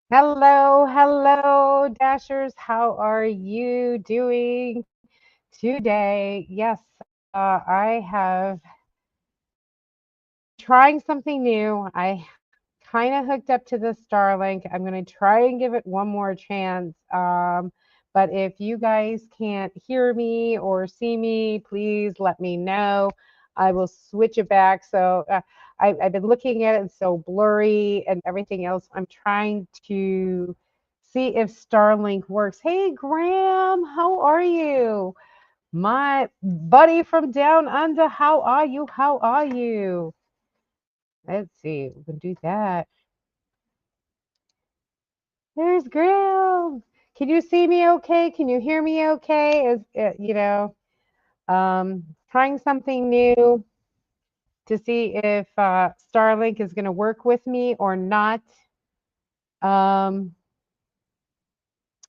Hello, hello, Dashers. How are you doing today? Yes, I have trying something new. I kind of hooked up to the Starlink. I'm going to try and give it one more chance. But if you guys can't hear me or see me, please let me know. I will switch it back. So I've been looking at it, it's so blurry and everything else. I'm trying to see if Starlink works. Hey, Graham, how are you? My buddy from down under, how are you? How are you? Let's see, we can do that. There's Graham. Can you see me okay? Can you hear me okay? Trying something new to see if Starlink is going to work with me or not. Um,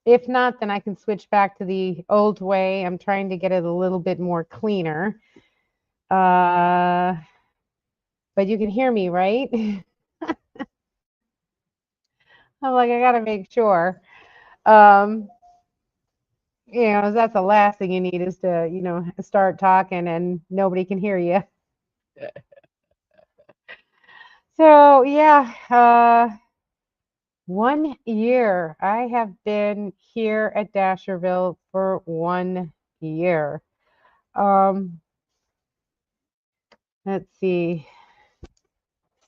if not, then I can switch back to the old way. I'm trying to get it a little bit more cleaner. But you can hear me, right? I'm like, I gotta make sure. Um, that's the last thing you need is to, start talking and nobody can hear you. So, yeah, 1 year. I have been here at Dasherville for 1 year. Um, let's see.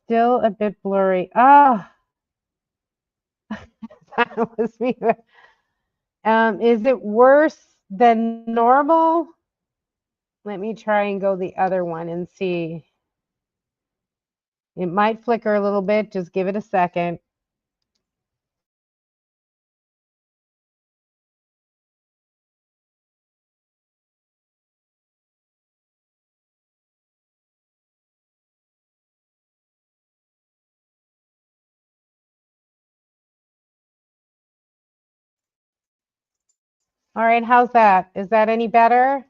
Still a bit blurry. Ah, that was me. Is it worse than normal? Let me try and go the other one and see. It might flicker a little bit. Just give it a second. All right, how's that? Is that any better?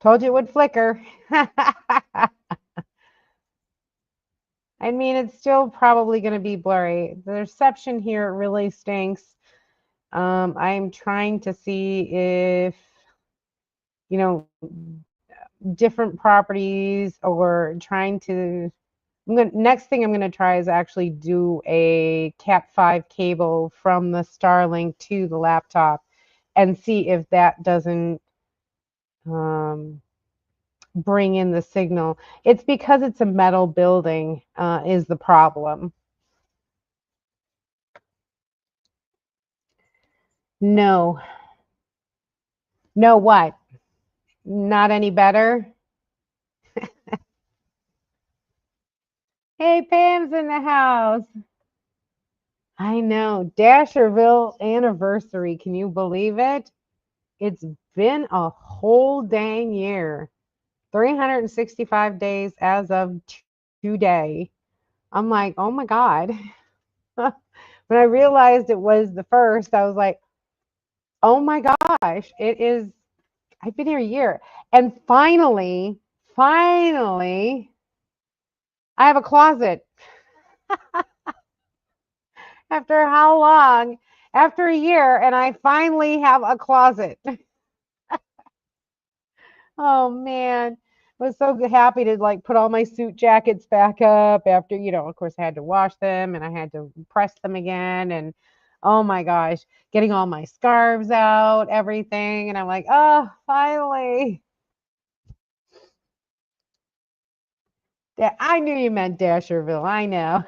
Told you it would flicker. I mean, it's still probably going to be blurry. The reception here really stinks. I'm trying to see if, you know, different properties or trying to, next thing I'm going to try is actually do a Cat 5 cable from the Starlink to the laptop and see if that doesn't bring in the signal. It's because it's a metal building is the problem. No. No what? Not any better? Hey, Pam's in the house. I know. Dasherville anniversary. Can you believe it? It's been a whole dang year. 365 days as of today. I'm like, oh my God. When I realized it was the first, I was like, oh my gosh, it is. I've been here a year. And finally, I have a closet. After how long? After a year, and I finally have a closet. Oh man. I was so happy to like put all my suit jackets back up after, of course I had to wash them and I had to press them again and oh my gosh, getting all my scarves out, everything. And I'm like, oh, finally. I knew you meant Dasherville. I know.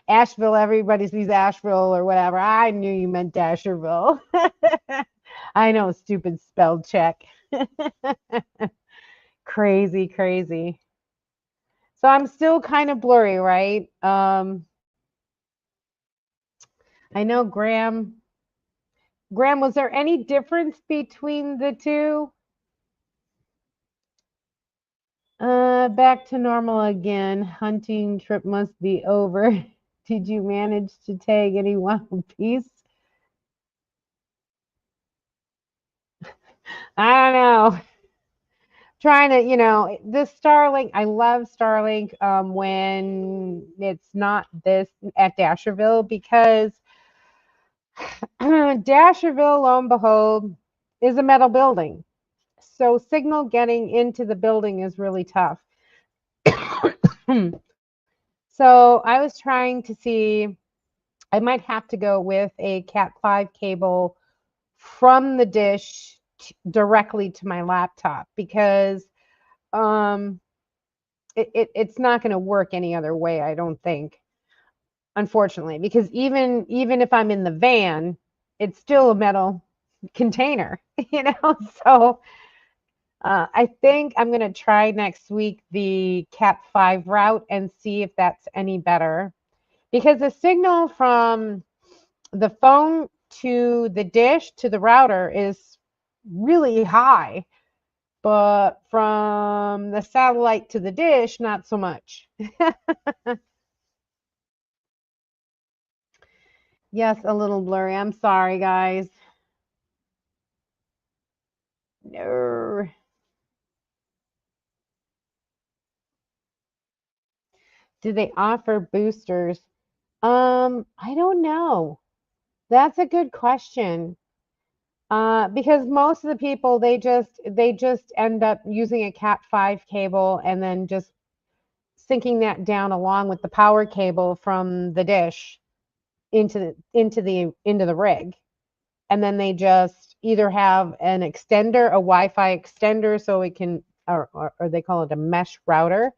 Asheville, everybody sees Asheville or whatever. I knew you meant Dasherville. I know, stupid spell check. Crazy, crazy. So I'm still kind of blurry, right? I know Graham. Graham, was there any difference between the two? Back to normal again. Hunting trip must be over. Did you manage to tag any wild piece? I don't know. Trying to, this Starlink, I love Starlink when it's not this at Dasherville because Dasherville, lo and behold, is a metal building. So signal getting into the building is really tough. So I was trying to see, I might have to go with a Cat 5 cable from the dish directly to my laptop because um, it's not going to work any other way, I don't think, unfortunately, because even if I'm in the van, it's still a metal container, you know. So I think I'm going to try next week the Cat 5 route and see if that's any better because the signal from the phone to the dish to the router is really high, but from the satellite to the dish, not so much. Yes, a little blurry. I'm sorry, guys. No. Do they offer boosters? I don't know. That's a good question. Because most of the people they just end up using a Cat 5 cable and then just syncing that down along with the power cable from the dish into the rig. And then they just either have an extender, a Wi-Fi extender, so it can, or they call it a mesh router,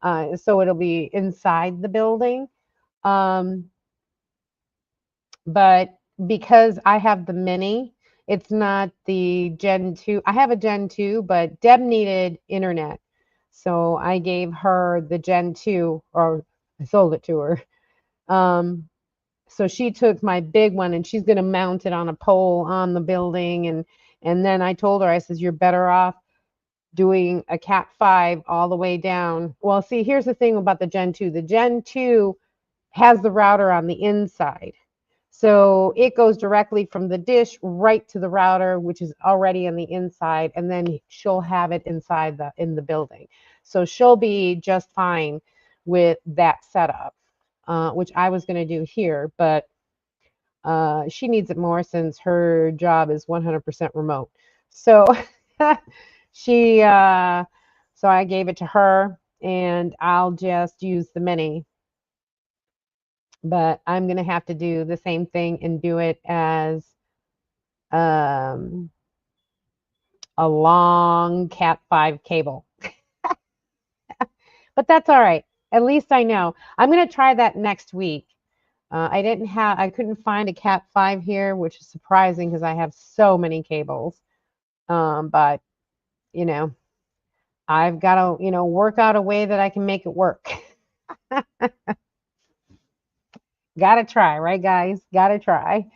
so it'll be inside the building. Um, but because I have the mini, it's not the Gen 2. I have a Gen 2, but Deb needed internet. So I gave her the Gen 2, or I sold it to her. Um, so she took my big one and she's going to mount it on a pole on the building. And then I told her, I says, you're better off doing a Cat 5 all the way down. Well, see, here's the thing about the Gen 2. The Gen 2 has the router on the inside. So it goes directly from the dish right to the router, which is already on the inside, and then she'll have it inside in the building. So she'll be just fine with that setup, which I was going to do here, but she needs it more since her job is 100% remote. So she, so I gave it to her, and I'll just use the mini. But I'm gonna have to do the same thing and do it as um, a long Cat 5 cable. But that's all right. At least I know. I'm gonna try that next week. I couldn't find a Cat 5 here, which is surprising because I have so many cables. But you know, I've got to, work out a way that I can make it work. Gotta try, right, guys? Gotta try.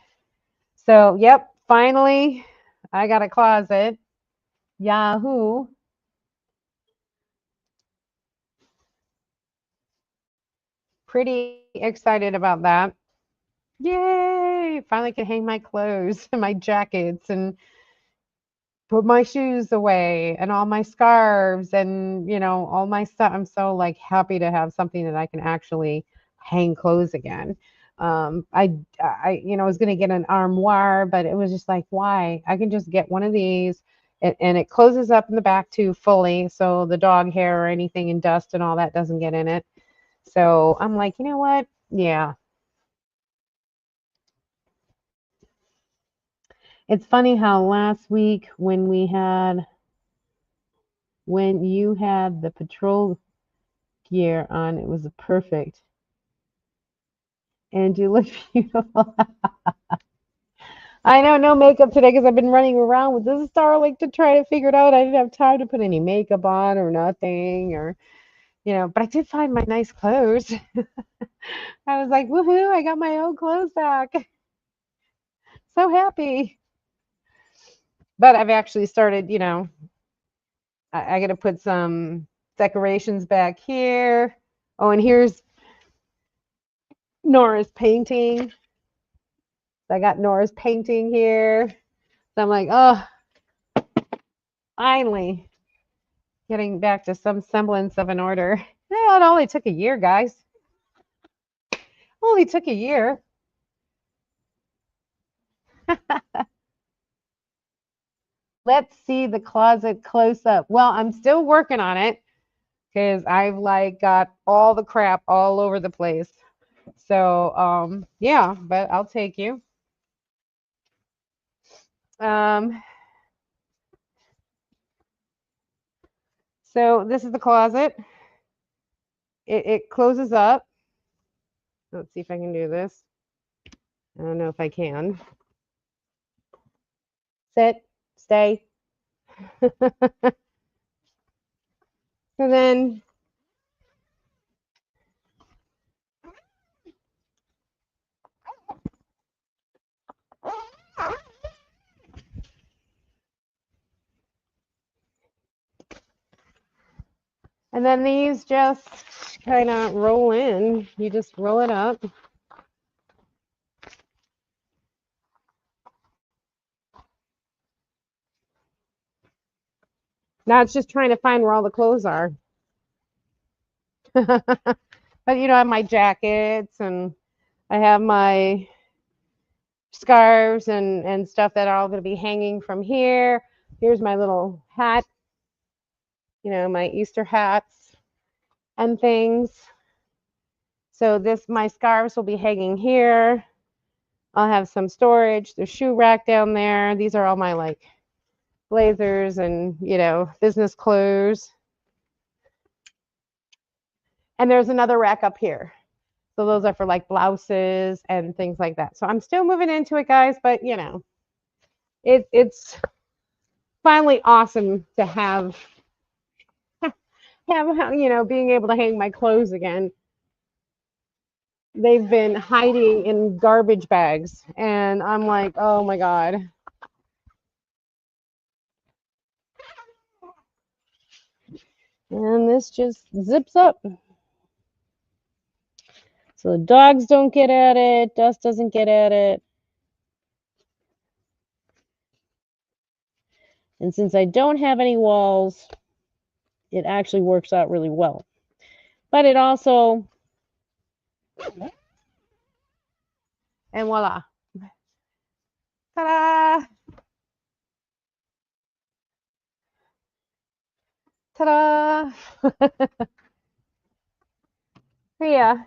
So, yep, finally, I got a closet. Yahoo. Pretty excited about that. Yay! Finally can hang my clothes and my jackets and put my shoes away and all my scarves and, all my stuff. I'm so like happy to have something that I can actually hang clothes again. I was going to get an armoire, but it was just like, why? I can just get one of these and it closes up in the back too fully. So the dog hair or anything and dust and all that doesn't get in it. So I'm like, you know what? Yeah. It's funny how last week when you had the patrol gear on, it was perfect. And you look beautiful. I know, no makeup today because I've been running around with this Starlink to try to figure it out. I didn't have time to put any makeup on or nothing but I did find my nice clothes. I was like, woohoo, I got my old clothes back. So happy. But I've actually started, I got to put some Decorations back here. Oh, and here's Nora's painting. I got Nora's painting here. So I'm like, oh, finally getting back to some semblance of an order. Yeah, it only took a year, guys. Only took a year. Let's see the closet close up. Well, I'm still working on it because I've like got all the crap all over the place. So, yeah, but I'll take you. Um, so this is the closet. It closes up. Let's see if I can do this. I don't know if I can. Sit, stay. And then these just kind of roll in. You just roll it up. Now it's just trying to find where all the clothes are. But you know, I have my jackets and I have my scarves and stuff that are all going to be hanging from here. Here's my little hat, you know, my Easter hats and things. So my scarves will be hanging here. I'll have some storage. There's shoe rack down there. These are all my like blazers and, you know, business clothes. And there's another rack up here. So those are for like blouses and things like that. So I'm still moving into it, guys, but you know, it's finally awesome to have you know, being able to hang my clothes again. They've been hiding in garbage bags and I'm like, oh my God. And this just zips up. So the dogs don't get at it, dust doesn't get at it. And since I don't have any walls, it actually works out really well. But it also, and voila. Ta-da! Ta-da! Yeah.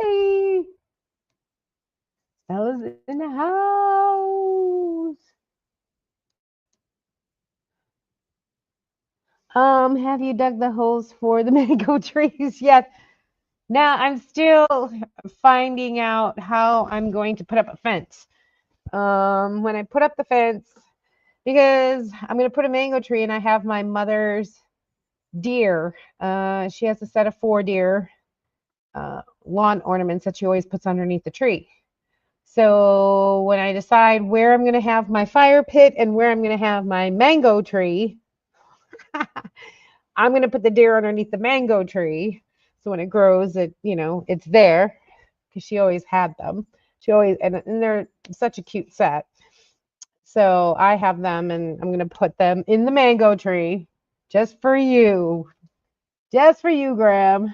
Hey, Bella's in the house. Have you dug the holes for the mango trees yet? Now I'm still finding out how I'm going to put up a fence. When I put up the fence, because I'm going to put a mango tree and I have my mother's deer. She has a set of 4 deer lawn ornaments that she always puts underneath the tree. So when I decide where I'm going to have my fire pit and where I'm going to have my mango tree, I'm going to put the deer underneath the mango tree. So when it grows, it, you know, it's there because she always had them. She always, and they're such a cute set. So I have them and I'm going to put them in the mango tree just for you. Just for you, Graham.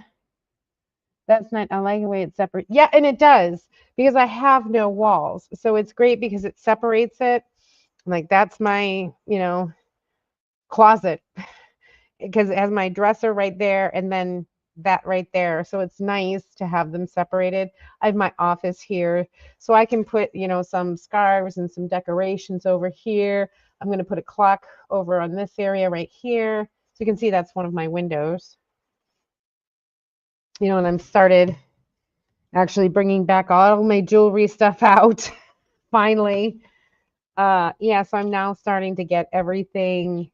That's not, I like the way it's separate. Yeah, and it does because I have no walls. So it's great because it separates it. Like that's my, you know, closet because it has my dresser right there and then that right there. So it's nice to have them separated. I have my office here. So I can put, you know, some scarves and some decorations over here. I'm going to put a clock over on this area right here. So you can see that's one of my windows. You know, and I'm started actually bringing back all my jewelry stuff out finally. Yeah, so I'm now starting to get everything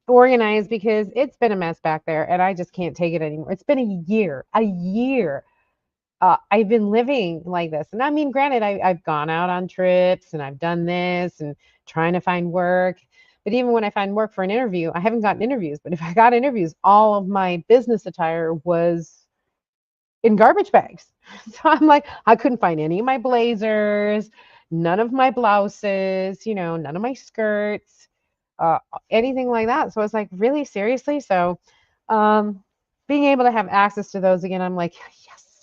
organized because it's been a mess back there and I just can't take it anymore. It's been a year. I've been living like this. And I mean, granted, I've gone out on trips and I've done this and trying to find work. But even when I find work for an interview, I haven't gotten interviews. But if I got interviews, all of my business attire was in garbage bags. So I'm like, I couldn't find any of my blazers, none of my blouses, none of my skirts, uh, anything like that. So I was like, really, seriously? So um, being able to have access to those again, I'm like, yes,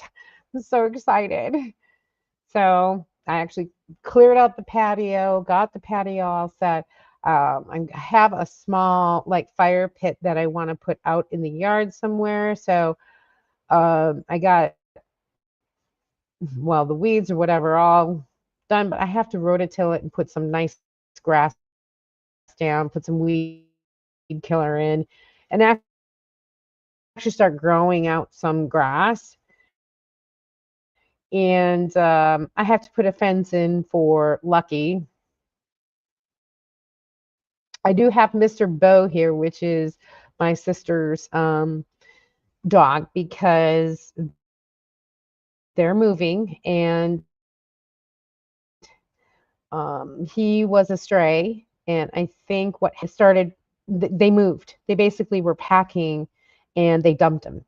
I'm so excited. So I actually cleared out the patio, got the patio all set. I have a small like fire pit that I want to put out in the yard somewhere. So I got, well, the weeds or whatever all done, but I have to rototill it and put some nice grass down, put some weed killer in, and actually start growing out some grass. And I have to put a fence in for Lucky. I do have Mr. Bo here, which is my sister's dog, because they're moving and he was a stray. And I think what has started, they moved. They basically were packing and they dumped him.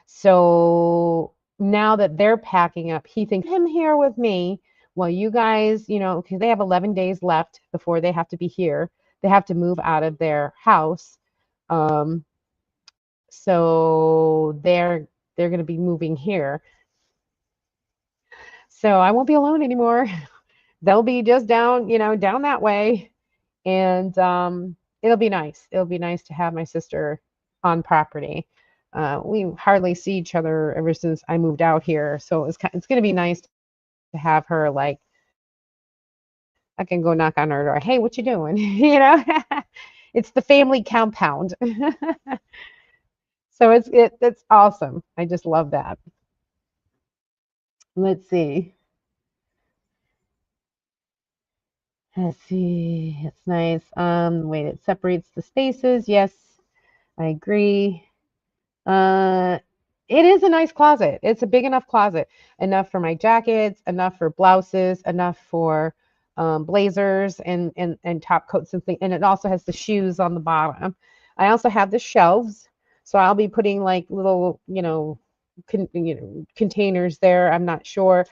So now that they're packing up, he thinks him here with me. Well, you guys, because they have 11 days left before they have to be here. They have to move out of their house. Um, so they're going to be moving here. So I won't be alone anymore. They'll be just down, down that way. And it'll be nice. It'll be nice to have my sister on property. We hardly see each other ever since I moved out here, so it's going to be nice to have her. Like, I can go knock on her door. Hey, what you doing? It's the family compound. So it's awesome. I just love that. Let's see. Let's see. It's nice. Wait, it separates the spaces. Yes, I agree. Uh, it is a nice closet. It's a big enough closet, enough for my jackets, enough for blouses, enough for blazers and top coats and things. And it also has the shoes on the bottom. I also have the shelves, so I'll be putting like little, containers there. I'm not sure.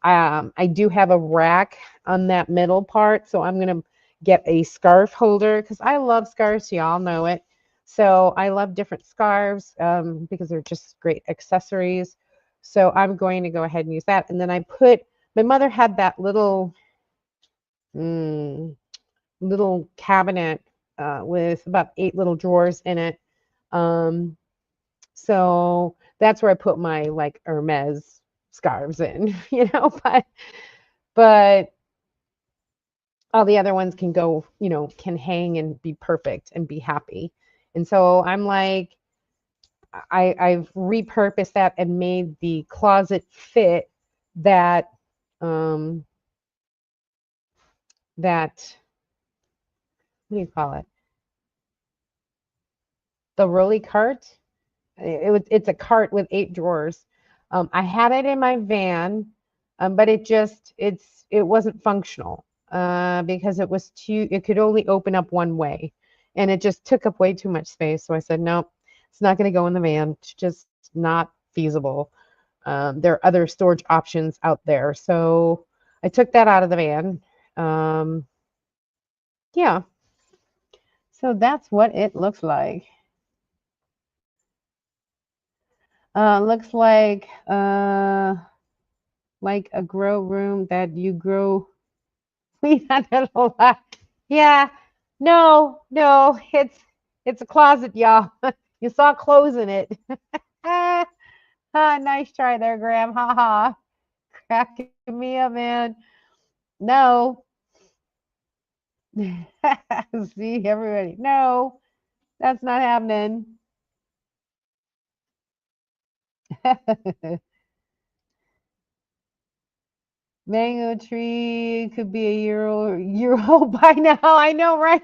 I do have a rack on that middle part, so I'm gonna get a scarf holder because I love scarves. Y'all know it. So I love different scarves because they're just great accessories. So I'm going to go ahead and use that. And then my mother had that mm, little cabinet with about 8 little drawers in it. Um, so that's where I put my like Hermes scarves in, but all the other ones can go, can hang and be perfect and be happy. And so I'm like, I've repurposed that and made the closet fit that that what do you call it? The rolly cart. It's a cart with 8 drawers. I had it in my van, but it wasn't functional because it could only open up one way, and it just took up way too much space. So I said, no, it's not going to go in the van. It's just not feasible. There are other storage options out there. So I took that out of the van. Um, yeah, so that's what it looks like. Looks like a grow room that you grow weed on a lot. Yeah, no, it's a closet, y'all. You saw clothes in it. Ah, nice try there, Graham. Ha ha. Cracking me up, man. No. See, everybody. No, that's not happening. Mango tree could be a year old by now. I know, right?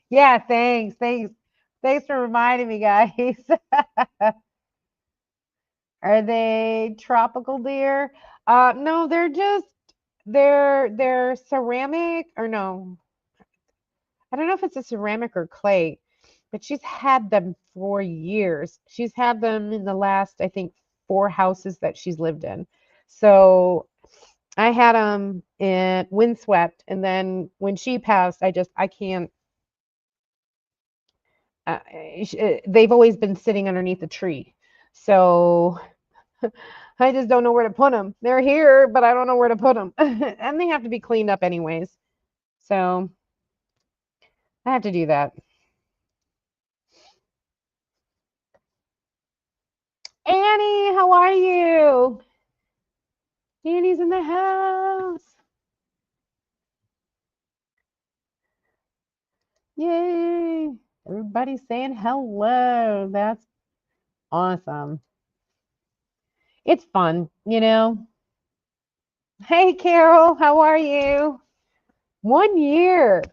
Yeah, thanks for reminding me, guys. Are they tropical deer? No, they're just they're ceramic or no. I don't know if it's a ceramic or clay, but she's had them for years. She's had them in the last, I think, four houses that she's lived in. So I had them in windswept, and then when she passed, I can't. Uh, they've always been sitting underneath a tree, so I just don't know where to put them. They're here, but I don't know where to put them, and they have to be cleaned up anyways. So I have to do that. Annie, how are you? Annie's in the house. Yay. Everybody's saying hello. That's awesome. It's fun. Hey, Carol, how are you? 1 year.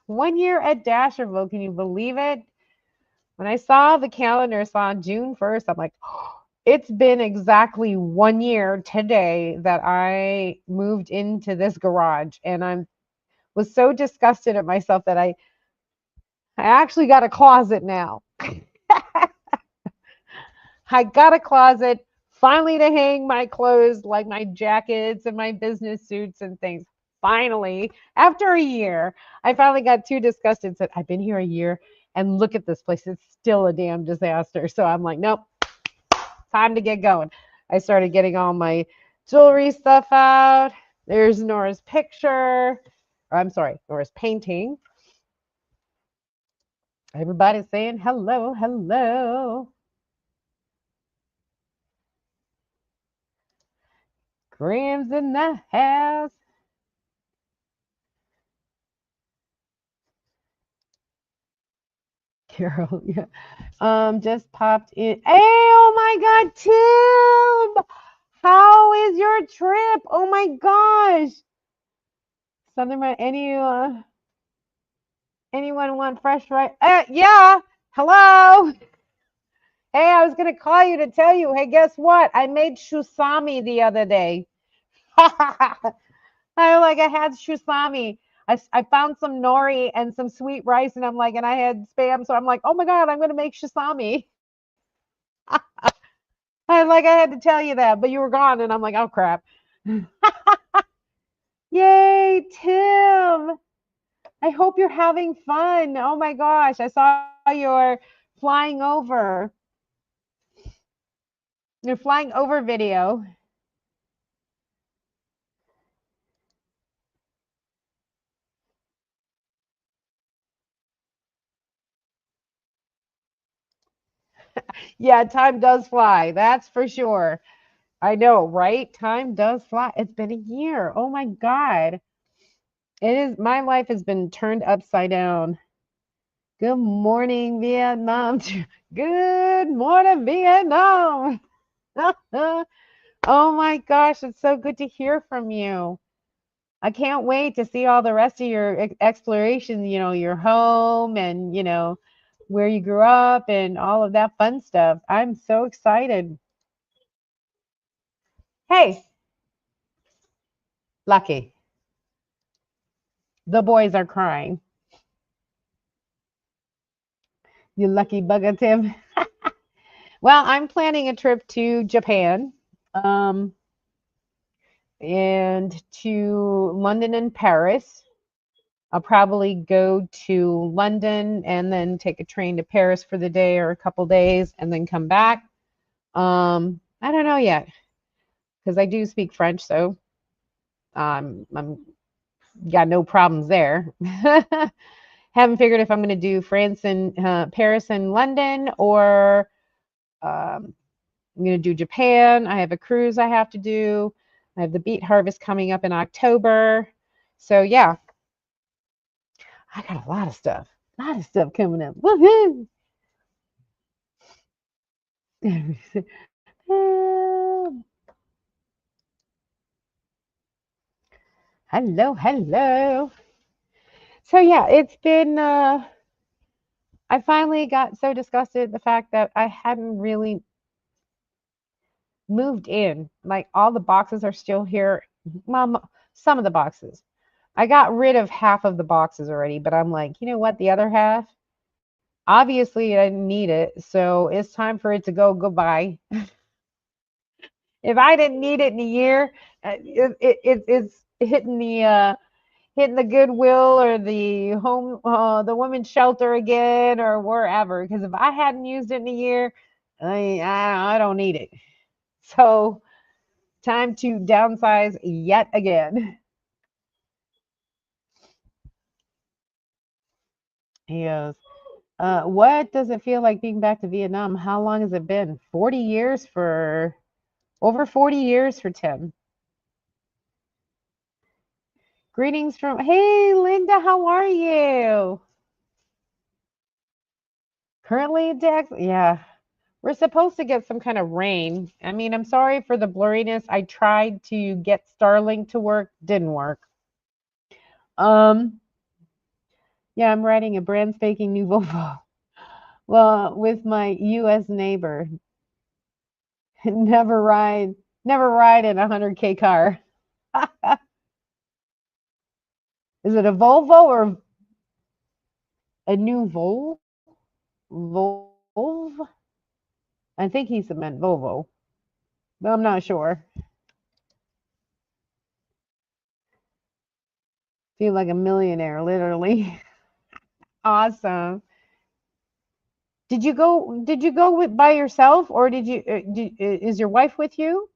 1 year at Dasherville. Can you believe it? When I saw the calendar, saw June 1st, I'm like, oh, it's been exactly 1 year today that I moved into this garage. And I was so disgusted at myself that I actually got a closet now. I got a closet finally to hang my clothes, like my jackets and my business suits and things. Finally, after a year, I finally got too disgusted and said, I've been here a year and look at this place. It's still a damn disaster. So I'm like, nope, time to get going. I started getting all my jewelry stuff out. There's Nora's picture. Or, I'm sorry, Nora's painting. Everybody's saying hello, hello. Graham's in the house. Carol, yeah. Just popped in. Hey, oh my God, Tim! How is your trip? Oh my gosh. Something about anyone want fresh rice? Yeah. Hello. Hey, I was gonna call you to tell you. Hey, guess what? I made shusami the other day. I had shusami. I found some nori and some sweet rice, and I'm like, and I had spam, so I'm like, oh my God, I'm gonna make shusami. I had to tell you that, but you were gone, and I'm like, oh crap. Yay, Tim. I hope you're having fun. Oh my gosh, I saw your flying over, your flying over video. Yeah, time does fly. That's for sure. I know, right? Time does fly. It's been a year. Oh my God. It is, my life has been turned upside down. Good morning, Vietnam. Good morning, Vietnam. Oh my gosh, it's so good to hear from you. I can't wait to see all the rest of your exploration, your home and, where you grew up and all of that fun stuff. I'm so excited. Hey, Lucky, the boys are crying. You lucky bugger, Tim. Well, I'm planning a trip to Japan, um, and to London and Paris. I'll probably go to London and then take a train to Paris for the day or a couple days and then come back. I don't know yet because I do speak French, so I'm got no problems there. Haven't figured if I'm going to do France and Paris and London or um, I'm going to do Japan. I have a cruise I have to do. I have the beet harvest coming up in October. So yeah, I got a lot of stuff. A lot of stuff coming up. Woohoo! Hello, hello. So yeah, it's been I finally got so disgusted at the fact that I hadn't really moved in. Like all the boxes are still here. Mom, some of the boxes. I got rid of half of the boxes already, but I'm like, you know what? The other half, obviously I didn't need it. So it's time for it to go goodbye. If I didn't need it in a year, it's hitting the Goodwill or the home, the women's shelter again, or wherever. Because if I hadn't used it in a year, I don't need it. So time to downsize yet again. He goes, what does it feel like being back to Vietnam? How long has it been? 40 years for over 40 years for Tim. Greetings from, hey, Linda, how are you? Currently in Texas? Yeah. We're supposed to get some kind of rain. I mean, I'm sorry for the blurriness. I tried to get Starlink to work, didn't work. Um, yeah, I'm riding a brand spanking new Volvo. Well, with my US neighbor. Never ride, never ride in a 100K car. Is it a Volvo or a new Volvo? I think he meant Volvo, but I'm not sure. Feel like a millionaire, literally. Awesome. Did you go with by yourself or is your wife with you?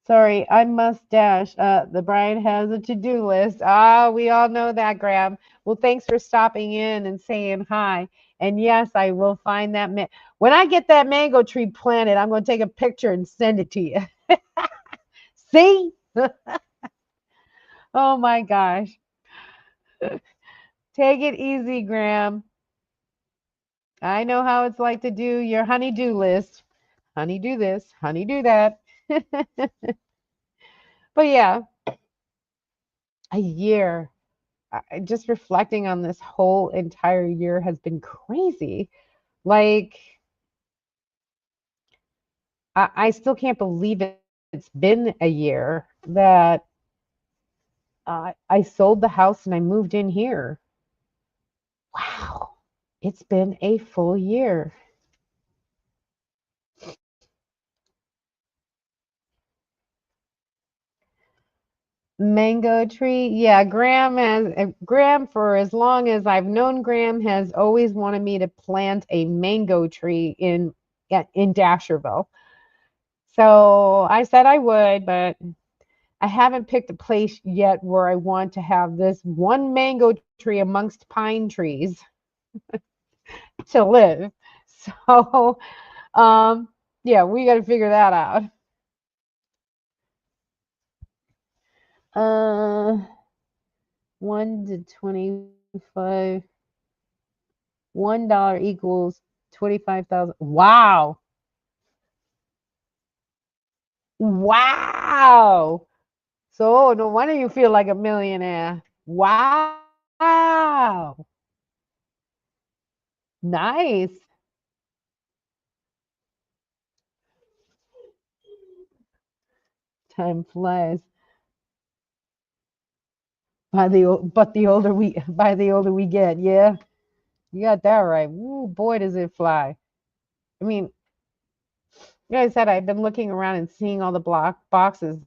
Sorry, I must dash. The bride has a to-do list. Ah, we all know that, Graham. Well, thanks for stopping in and saying hi. And yes, I will find that when I get that mango tree planted, I'm going to take a picture and send it to you. See? Oh my gosh. Take it easy, Graham. I know how it's like to do your honey-do list. Honey, do this, honey, do that. But yeah, a year. Just reflecting on this whole entire year has been crazy. Like, I still can't believe it's been a year that I sold the house and I moved in here. Wow, it's been a full year. Mango tree. Yeah, Graham for as long as I've known Graham has always wanted me to plant a mango tree in Dasherville. So I said I would, but I haven't picked a place yet where I want to have this one mango tree amongst pine trees to live. So yeah, we got to figure that out. Uh 1 to 25. $1 equals 25,000. Wow. Wow. So no wonder you feel like a millionaire. Wow. Nice. Time flies. By the older we get, yeah. You got that right. Ooh, boy, does it fly. I mean, like I said, I've been looking around and seeing all the block boxes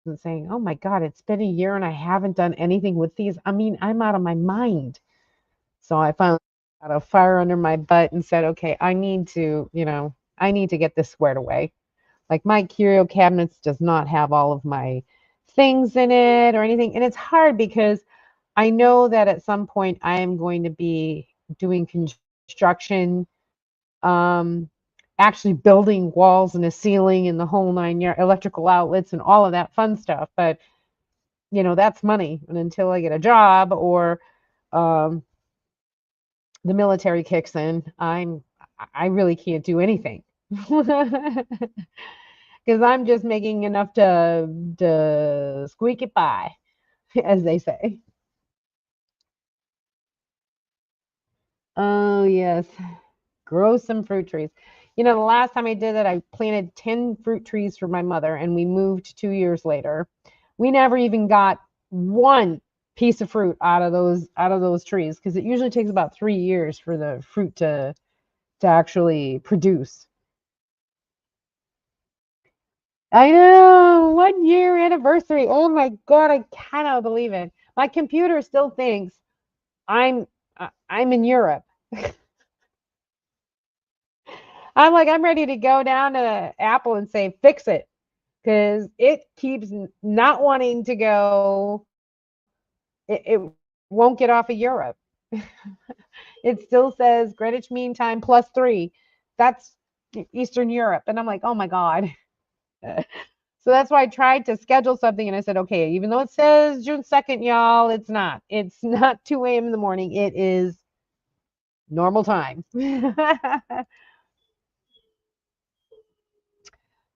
and saying, "Oh my God, it's been a year and I haven't done anything with these." I mean, I'm out of my mind. So I finally got a fire under my butt and said, okay, I need to get this squared away. Like my curio cabinets does not have all of my things in it or anything. And it's hard because I know that at some point I am going to be doing construction, um, actually building walls and a ceiling and the whole 9 yard electrical outlets and all of that fun stuff. But that's money. And until I get a job or um, the military kicks in, I really can't do anything because I'm just making enough to squeak it by, as they say. Oh, yes. Grow some fruit trees. You know, the last time I did it, I planted 10 fruit trees for my mother, and we moved 2 years later. We never even got one piece of fruit out of those trees because it usually takes about 3 years for the fruit to actually produce. I know, 1 year anniversary. Oh my God, I cannot believe it. My computer still thinks I'm I'm in Europe. I'm ready to go down to Apple and say fix it because it keeps not wanting to go. It won't get off of Europe. It still says Greenwich Mean Time +3. That's Eastern Europe, and I'm like, oh my God. So that's why I tried to schedule something and I said, okay, even though it says June 2nd, y'all, it's not. It's not 2 a.m. in the morning. It is normal time.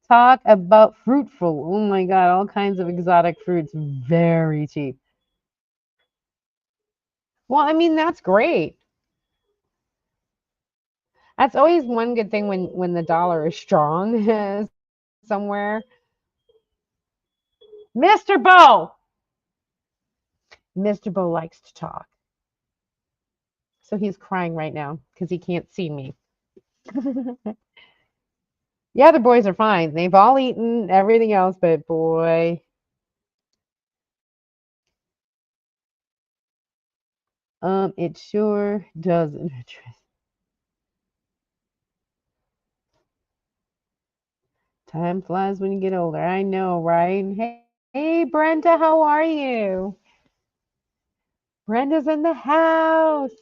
Talk about fruitful. Oh my God, all kinds of exotic fruits, very cheap. Well, I mean, that's great. That's always one good thing when the dollar is strong somewhere. Mr. Bo. Mr. Bo likes to talk. So he's crying right now because he can't see me. The other boys are fine. They've all eaten everything else, but boy, it sure doesn't. Time flies when you get older. I know, right? Hey, Brenda, how are you? Brenda's in the house.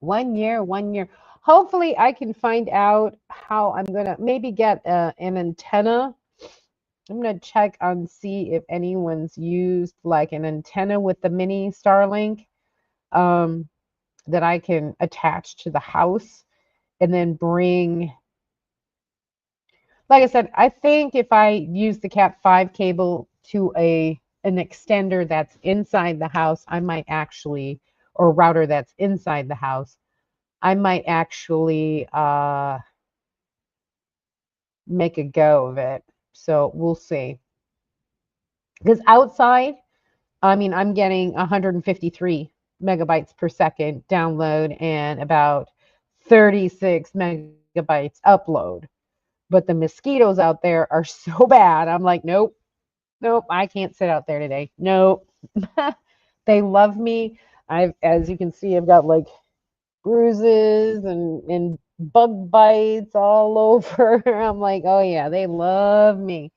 1 year, 1 year. Hopefully, I can find out how I'm gonna maybe get an antenna. I'm gonna check and see if anyone's used like an antenna with the mini Starlink um, that I can attach to the house and then bring. Like I said, I think if I use the Cat 5 cable to a an extender that's inside the house, I might actually, or router that's inside the house, I might actually make a go of it. So we'll see. Because outside, I mean, I'm getting 153 megabytes per second download and about 36 megabytes upload. But the mosquitoes out there are so bad. I'm like, nope, nope, I can't sit out there today. Nope. They love me. As you can see, I've got like bruises and bug bites all over. I'm like, oh yeah, they love me.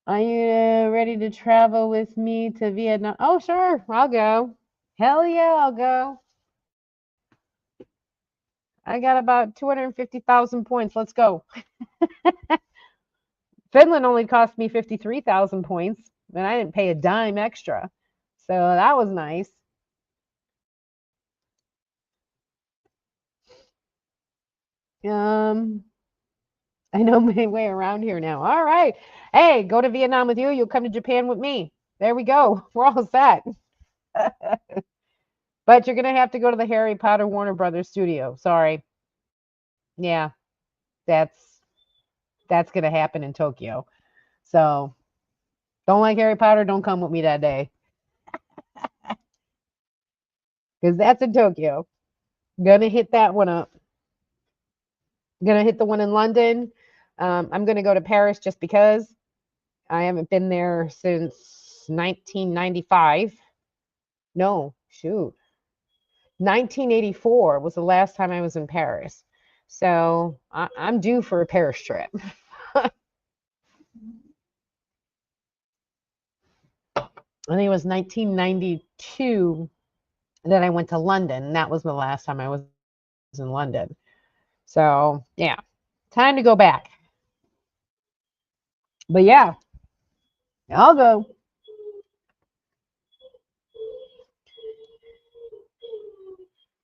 Are you ready to travel with me to Vietnam? Oh, sure, I'll go. Hell yeah, I'll go. I got about 250,000 points. Let's go. Finland only cost me 53,000 points, and I didn't pay a dime extra. So that was nice. Um, I know my way around here now. All right. Hey, go to Vietnam with you. You'll come to Japan with me. There we go. We're all set. But you're gonna have to go to the Harry Potter Warner Brothers studio. Sorry. Yeah, that's that's gonna happen in Tokyo. So don't like Harry Potter, don't come with me that day. Because that's in Tokyo. Gonna hit that one up. Gonna hit the one in London. I'm gonna go to Paris just because I haven't been there since 1995. No, shoot. 1984 was the last time I was in Paris. So I'm due for a Paris trip. I think it was 1992 that I went to London. That was the last time I was in London. So yeah, time to go back. But yeah, I'll go.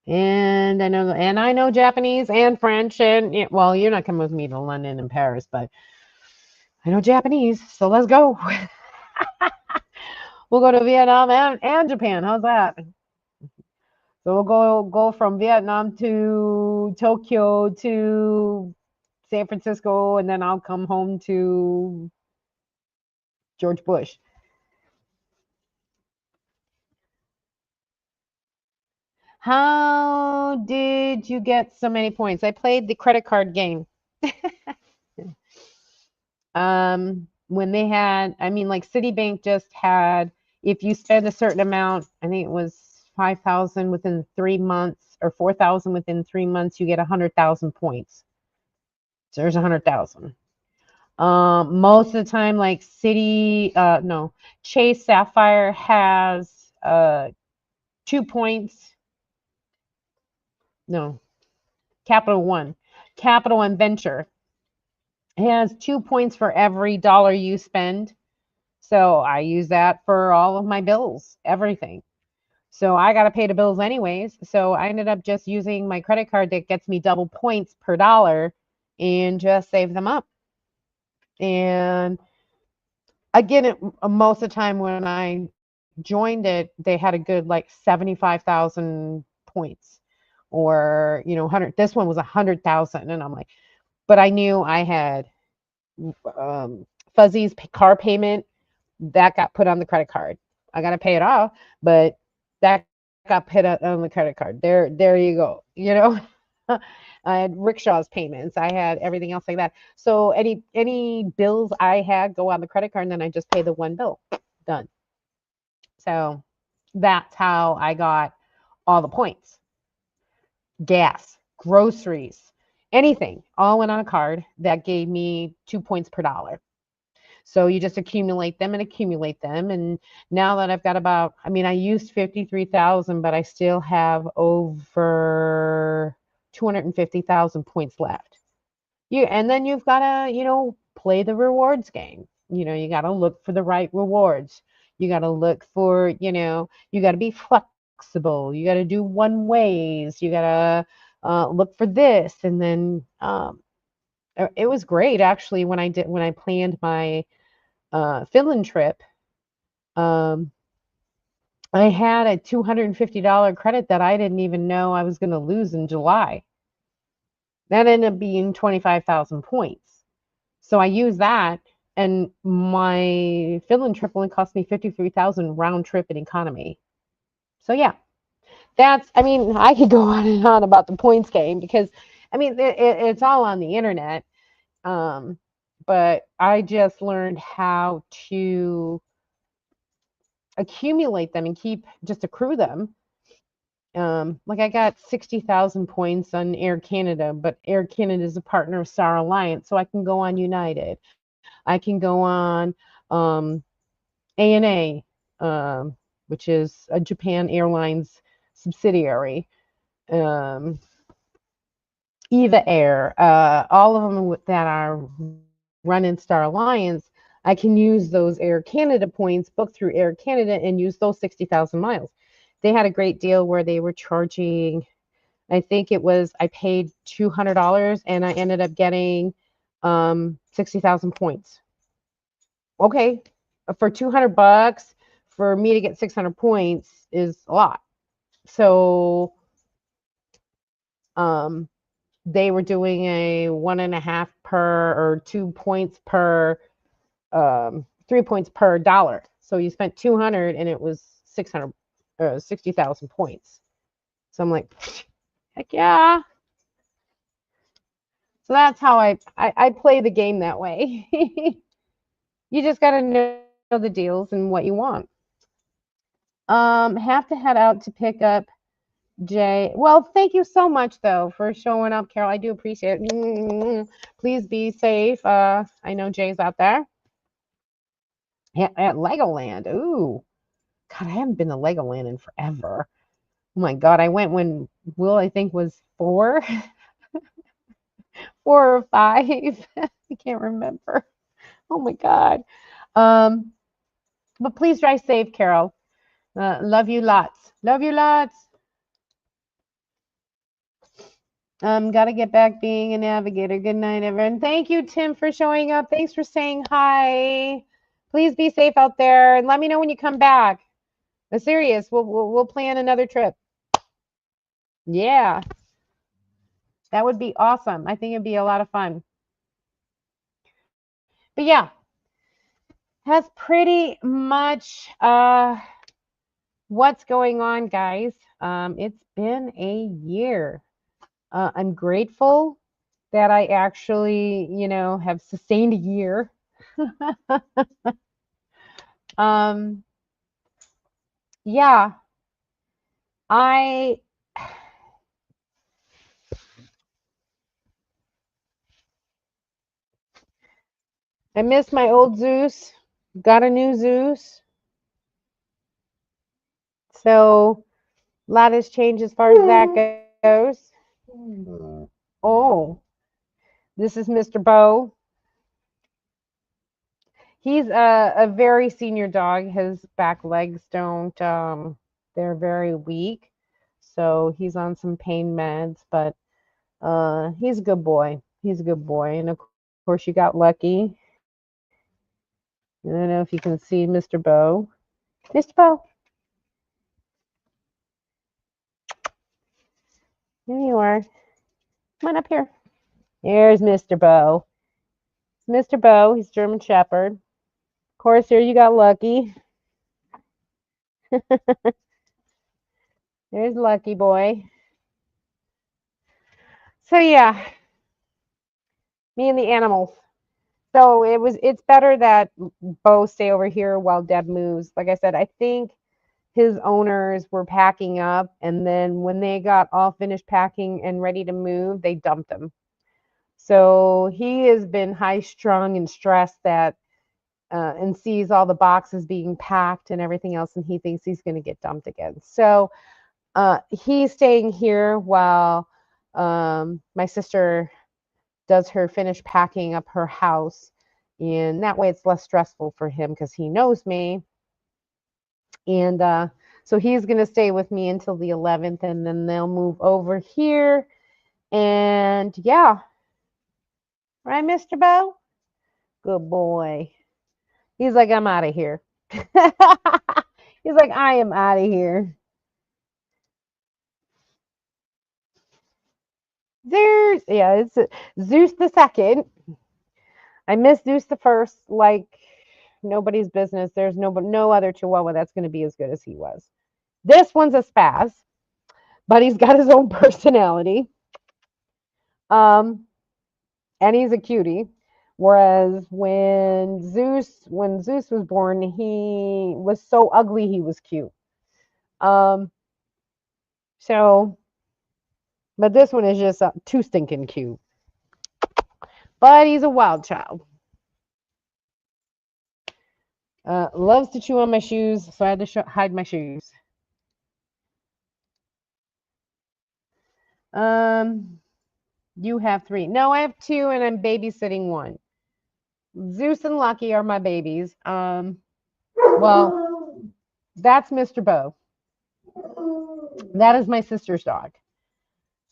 And I know Japanese and French and well, you're not coming with me to London and Paris, but I know Japanese, so let's go. We'll go to Vietnam and Japan. How's that? So we'll go from Vietnam to Tokyo to San Francisco, and then I'll come home to George Bush. How did you get so many points? I played the credit card game. When they had, I mean, like Citibank just had, if you spend a certain amount, I think it was 5,000 within 3 months or 4,000 within 3 months, you get 100,000 points. So there's 100,000. Most of the time, like no, Chase Sapphire has 2 points. No, Capital One. Capital One Venture has 2 points for every dollar you spend. So I use that for all of my bills, everything. So I got to pay the bills anyways. So I ended up just using my credit card that gets me double points per dollar and just save them up. And again, most of the time when I joined it, they had a good like 75,000 points or, 100. This one was 100,000. And I'm like, but I knew I had Fuzzy's car payment that got put on the credit card. I got to pay it off, but that got put on the credit card. There you go. I had rickshaw's payments. I had everything else like that. So any bills I had go on the credit card, and then I just pay the one bill. Done. So that's how I got all the points. Gas, groceries, anything, all went on a card that gave me 2 points per dollar. So you just accumulate them and accumulate them. And now that I've got about, I mean, I used 53,000, but I still have over 250,000 points left. And then you've got to, play the rewards game. You got to look for the right rewards. You got to look for, you got to be flexible. You got to do one ways. You got to look for this. And then it was great actually when I planned my Finland trip. Um, I had a $250 credit that I didn't even know I was going to lose in July. That ended up being 25,000 points. So I used that, and my Finland trip only cost me 53,000 round trip in economy. So yeah, I mean, I could go on and on about the points game because, I mean, it's all on the internet. But I just learned how to accumulate them and just accrue them. Like I got 60,000 points on Air Canada, but Air Canada is a partner of Star Alliance, so I can go on United. I can go on ANA, which is a Japan Airlines subsidiary. EVA Air, all of them that are run in Star Alliance, I can use those Air Canada points, book through Air Canada, and use those 60,000 miles. They had a great deal where they were charging, I think I paid $200 and I ended up getting 60,000 points. Okay, for $200 for me to get 600 points is a lot. So they were doing a 1.5 per or 2 points per 3 points per dollar. So you spent 200 and it was 60,000 points. So I'm like, heck yeah. So that's how I play the game that way. You just got to know the deals and what you want. Have to head out to pick up Jay. Well, thank you so much though for showing up, Carol. I do appreciate it. Please be safe. I know Jay's out there at Legoland. Ooh, God, I haven't been to Legoland in forever. Oh my God, I went when Will, I think, was 4, 4 or 5. I can't remember. Oh my God. But please drive safe, Carol. Love you lots. Love you lots. Got to get back being a navigator. Good night, everyone. Thank you, Tim, for showing up. Thanks for saying hi. Please be safe out there, and let me know when you come back. I'm serious. We'll plan another trip. Yeah, that would be awesome. I think it'd be a lot of fun. But yeah, that's pretty much what's going on, guys. It's been a year. I'm grateful that I actually, have sustained a year. um, yeah, I I miss my old Zeus. Got a new Zeus. So a lot has changed as far as that goes. Oh, this is Mr. Bo. He's a very senior dog. His back legs don't, they're very weak. So he's on some pain meds, but he's a good boy. He's a good boy. And of course, you got Lucky. I don't know if you can see Mr. Bo. Mr. Bo, here you are. Come on up here. Here's Mr. Bo. It's Mr. Bo. He's German Shepherd. Of course, here you got Lucky. There's Lucky Boy. So yeah, me and the animals. So it's better that Bo stay over here while Deb moves. Like I said, I think his owners were packing up, and then when they got all finished packing and ready to move, they dumped him. So he has been high strung and stressed that and sees all the boxes being packed and everything else, and he thinks he's going to get dumped again. So he's staying here while my sister does her finish packing up her house, and that way it's less stressful for him because he knows me. And so he's going to stay with me until the 11th, and then they'll move over here. And yeah, right, Mr. Bo? Good boy. He's like, I'm out of here. He's like, I am out of here. Zeus, yeah, it's Zeus the second. I miss Zeus the first, like nobody's business. There's no other Chihuahua that's going to be as good as he was. This one's a spaz, but he's got his own personality. Um, and he's a cutie. Whereas when Zeus was born, he was so ugly he was cute. Um, so, but this one is just too stinking cute. But he's a wild child. Loves to chew on my shoes, so I had to hide my shoes. You have 3. No, I have 2, and I'm babysitting 1. Zeus and Lucky are my babies. Well, that's Mr. Bo. That is my sister's dog.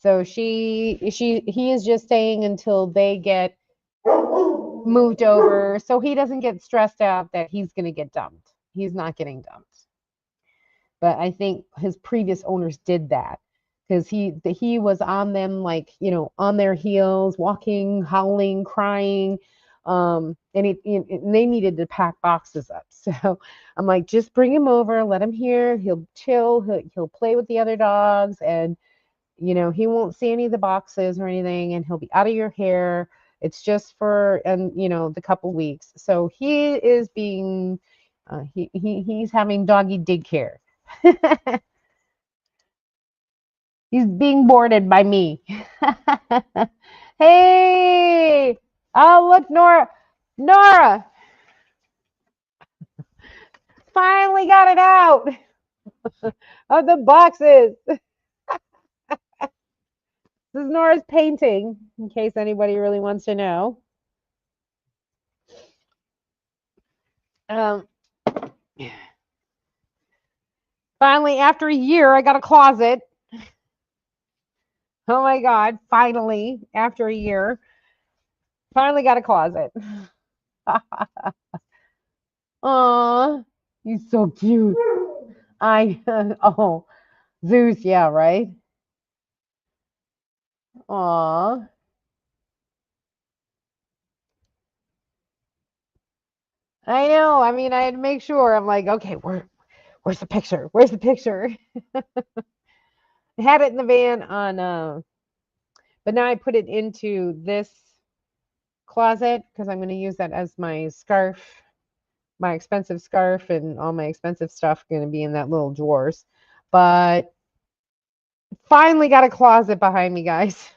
So he is just staying until they get moved over, so he doesn't get stressed out that he's going to get dumped. He's not getting dumped. But I think his previous owners did that because he was on them, like, on their heels, walking, howling, crying, and they needed to pack boxes up. So I'm like, just bring him over, let him here, he'll chill, he'll play with the other dogs, and he won't see any of the boxes or anything, and he'll be out of your hair. It's just for the couple weeks. So he is being he's having doggy daycare. He's being boarded by me. Hey, oh look, Nora finally got it out of the boxes. This is Nora's painting, in case anybody really wants to know. Finally, after a year, I got a closet. Oh my God. Finally, after a year, finally got a closet. Aw, he's so cute. Oh, Zeus, yeah, right? Aw, I know. I mean, I had to make sure. I'm like, okay, where's the picture? Where's the picture? I had it in the van on, but now I put it into this closet because I'm going to use that as my scarf, my expensive scarf, and all my expensive stuff going to be in that little drawers. But finally got a closet behind me, guys.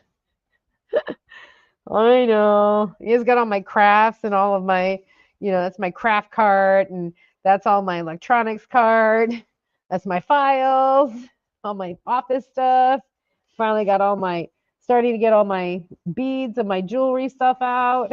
I know. He's got all my crafts and all of my, that's my craft cart and that's all my electronics cart. That's my files, all my office stuff. Finally got starting to get all my beads and my jewelry stuff out.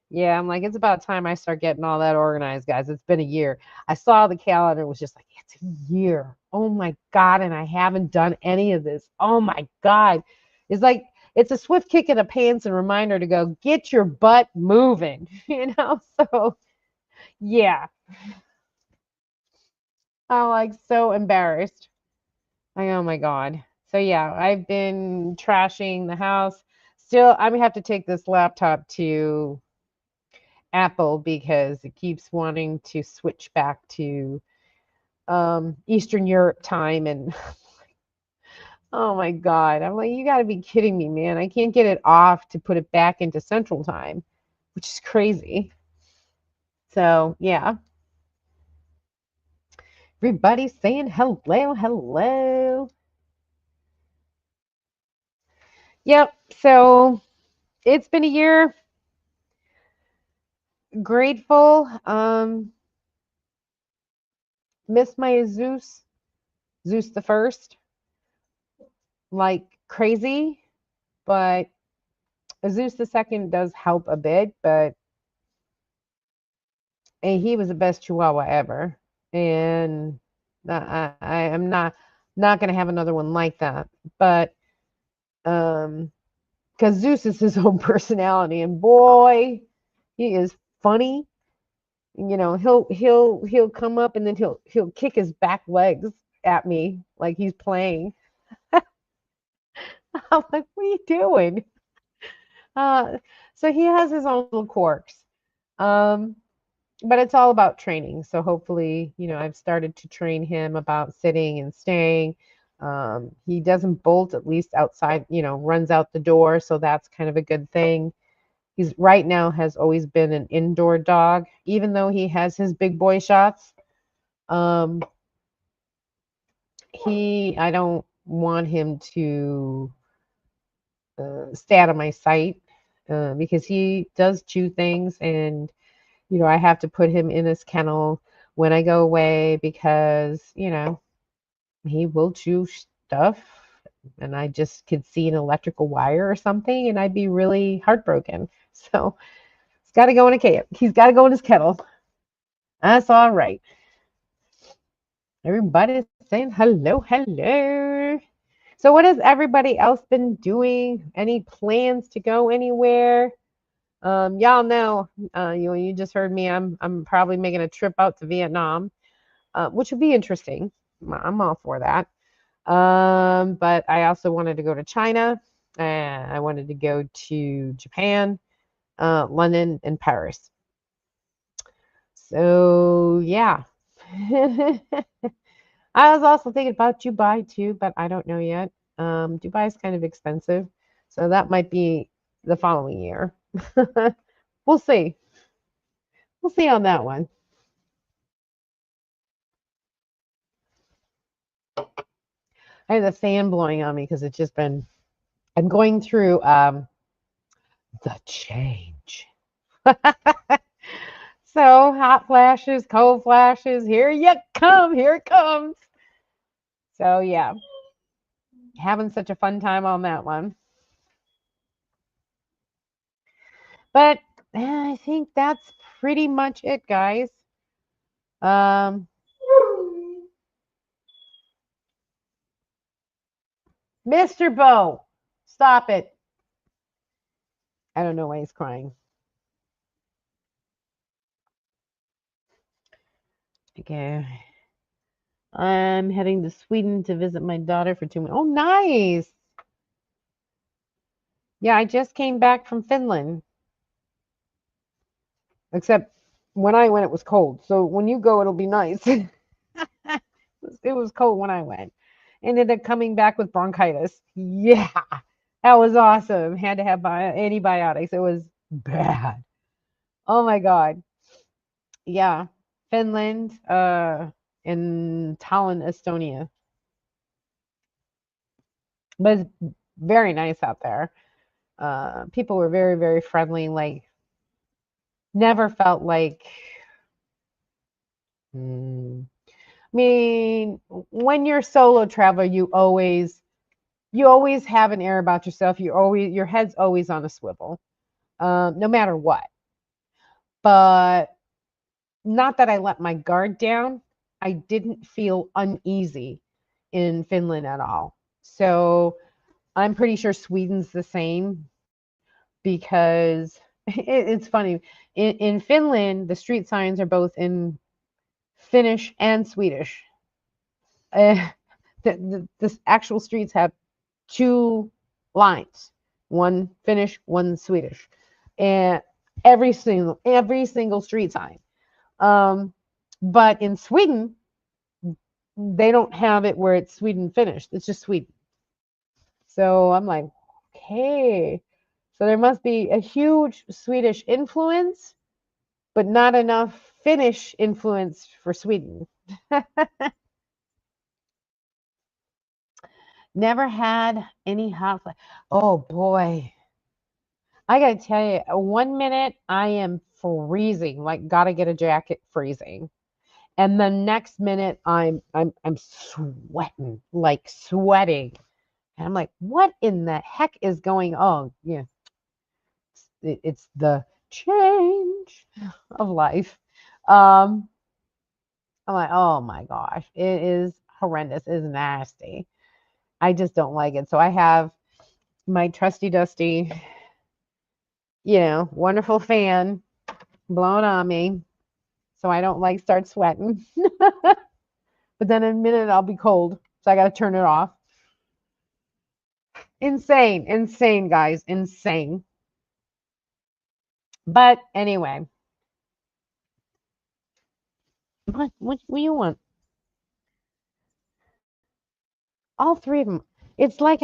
Yeah, I'm like, it's about time I start getting all that organized, guys. It's been a year. I saw the calendar, it was just like, it's a year. Oh my God. And I haven't done any of this. Oh my God. It's like, it's a swift kick in the pants and reminder to go get your butt moving, So, yeah, I'm like so embarrassed. Oh my God. So, yeah, I've been trashing the house. Still, I'm gonna have to take this laptop to Apple because it keeps wanting to switch back to Eastern Europe time. And oh my God, I'm like, you got to be kidding me, man. I can't get it off to put it back into Central time, which is crazy. So, yeah, everybody's saying hello, hello. Yep. So, it's been a year. Grateful. Miss my Zeus the first, like crazy, but Zeus the second does help a bit, but and he was the best Chihuahua ever. And I am not gonna have another one like that. But because Zeus is his own personality, and boy, he is funny. He'll come up and then he'll kick his back legs at me like he's playing. I'm like, what are you doing? Uh, so he has his own little quirks. Um, but it's all about training. So hopefully, I've started to train him about sitting and staying. He doesn't bolt, at least outside, runs out the door. So that's kind of a good thing. He's right now has always been an indoor dog, even though he has his big boy shots. Um, I don't want him to stay out of my sight because he does chew things and I have to put him in this kennel when I go away because, he will chew stuff and I just could see an electrical wire or something and I'd be really heartbroken. So he's got to go in a cage. He's got to go in his kennel. That's all right. Everybody's saying hello, hello. So what has everybody else been doing? Any plans to go anywhere? Y'all know, you just heard me. I'm probably making a trip out to Vietnam, which would be interesting. I'm all for that. But I also wanted to go to China, and I wanted to go to Japan, London, and Paris. So yeah. I was also thinking about Dubai too, but I don't know yet. Dubai is kind of expensive, so that might be the following year. We'll see. We'll see on that one. I have the fan blowing on me because it's just been. I'm going through the change. So hot flashes, cold flashes. Here you come. Here it comes. So yeah, having such a fun time on that one. But I think that's pretty much it, guys. Um, Mr. Bo, stop it. I don't know why he's crying. Okay. I'm heading to Sweden to visit my daughter for 2 months. Oh, nice. Yeah, I just came back from Finland. Except when I went, it was cold. So when you go, it'll be nice. It was cold when I went. Ended up coming back with bronchitis. Yeah, that was awesome. Had to have antibiotics. It was bad. Oh my God. Yeah. Finland, in Tallinn, Estonia. But it's very nice out there. People were very, very friendly. Like, never felt like, I mean, when you're solo traveler, you always have an air about yourself. Your head's always on a swivel, no matter what. But not that I let my guard down. I didn't feel uneasy in Finland at all. So I'm pretty sure Sweden's the same because it's funny. In Finland, the street signs are both in Finnish and Swedish. Uh, the actual streets have two lines, one Finnish, one Swedish, and every single street sign. Um, but in Sweden, they don't have it where it's Sweden Finnish. It's just Sweden. So I'm like, okay. So there must be a huge Swedish influence, but not enough Finnish influence for Sweden. Never had any hot flash. Oh boy. I gotta tell you, 1 minute I am freezing, like gotta get a jacket freezing. And the next minute I'm sweating, like sweating. And I'm like, what in the heck is going on? Yeah, it's the change of life. Um, I'm like, oh my gosh, it is horrendous. It's nasty. I just don't like it. So I have my trusty dusty, wonderful fan blowing on me so I don't like start sweating. But then in a minute I'll be cold. So I got to turn it off. Insane, insane, guys, insane. But anyway, what do you want? All three of them. It's like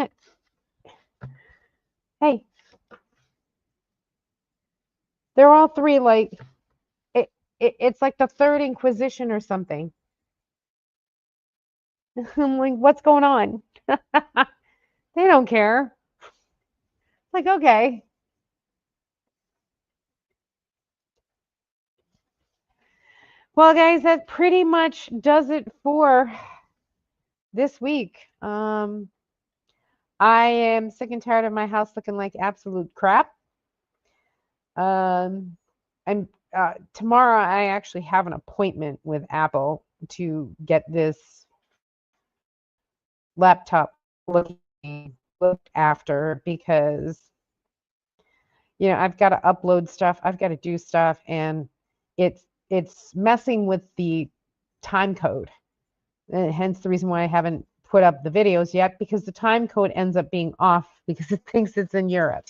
hey, they're all three like it's like the third Inquisition or something. I'm like, what's going on? They don't care. Like, okay. Well, guys, that pretty much does it for this week. I am sick and tired of my house looking like absolute crap. Um, I'm tomorrow I actually have an appointment with Apple to get this laptop looked after because I've got to upload stuff, I've got to do stuff, and it's messing with the time code. And hence the reason why I haven't put up the videos yet, because the time code ends up being off because it thinks it's in Europe.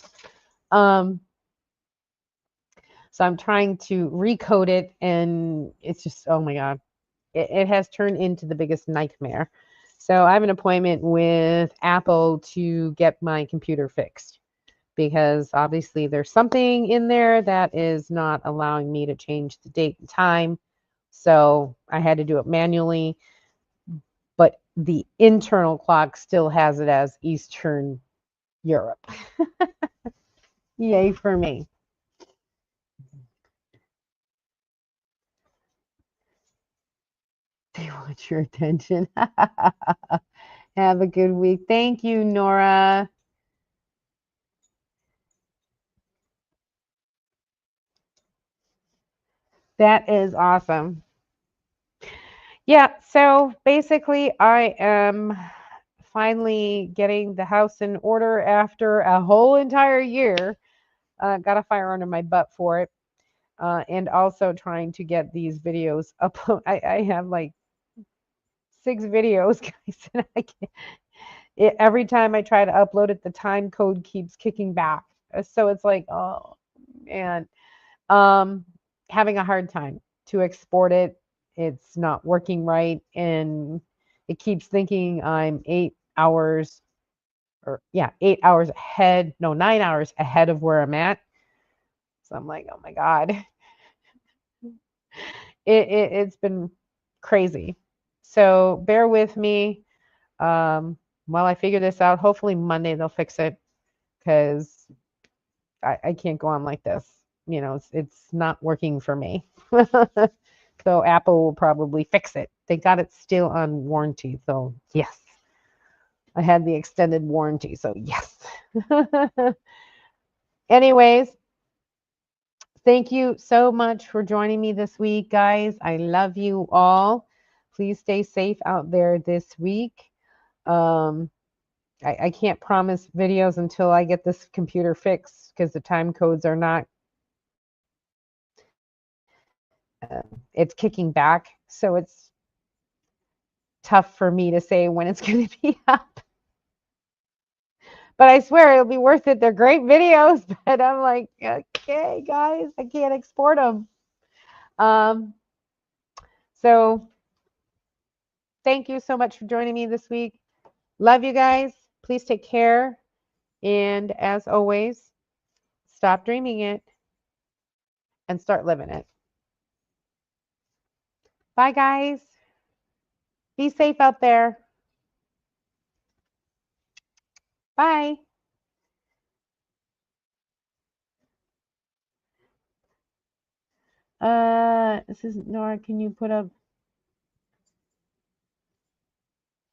So I'm trying to recode it, and it's just, oh my God, it has turned into the biggest nightmare. So I have an appointment with Apple to get my computer fixed because obviously there's something in there that is not allowing me to change the date and time. So I had to do it manually, but the internal clock still has it as Eastern Europe. Yay for me. They want your attention. Have a good week. Thank you, Nora. That is awesome. Yeah, so basically I am finally getting the house in order after a whole entire year. Got a fire under my butt for it. And also trying to get these videos upload. I have like 6 videos, guys. And every time I try to upload it, the time code keeps kicking back. So it's like, oh, man. Um, Having a hard time to export it. It's not working right. And it keeps thinking I'm 8 hours or yeah, 8 hours ahead. No, 9 hours ahead of where I'm at. So I'm like, oh my God. It's been crazy. So bear with me while I figure this out. Hopefully Monday they'll fix it because I can't go on like this. You know, it's not working for me. So Apple will probably fix it. They got it still on warranty. So yes, I had the extended warranty. So yes. Anyways, thank you so much for joining me this week, guys. I love you all. Please stay safe out there this week. Um, I can't promise videos until I get this computer fixed because the time codes are not, it's kicking back. So it's tough for me to say when it's going to be up. But I swear it'll be worth it. They're great videos. But I'm like, okay, guys, I can't export them. So thank you so much for joining me this week. Love you guys. Please take care. And as always, stop dreaming it and start living it. Bye, guys. Be safe out there. Bye. This is Nora. Can you put up?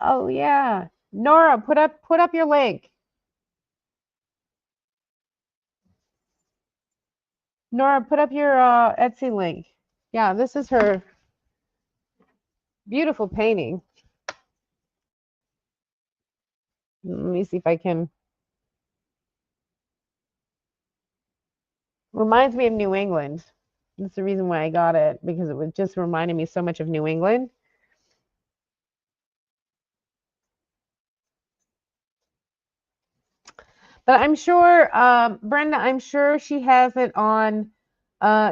Oh yeah, Nora, put up your link. Nora, put up your Etsy link. Yeah, this is her beautiful painting. Let me see if I can. Reminds me of New England. That's the reason why I got it, because it was just reminding me so much of New England. But I'm sure, Brenda, I'm sure she has it on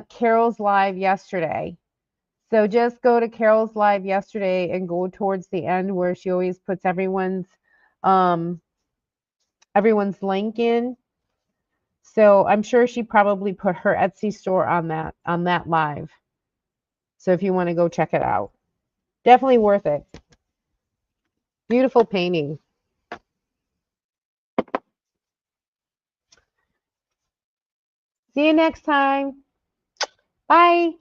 Carol's Live yesterday. So just go to Carol's Live yesterday and go towards the end where she always puts um, everyone's link in. So I'm sure she probably put her Etsy store on that live. So if you want to go check it out, definitely worth it. Beautiful painting. See you next time. Bye.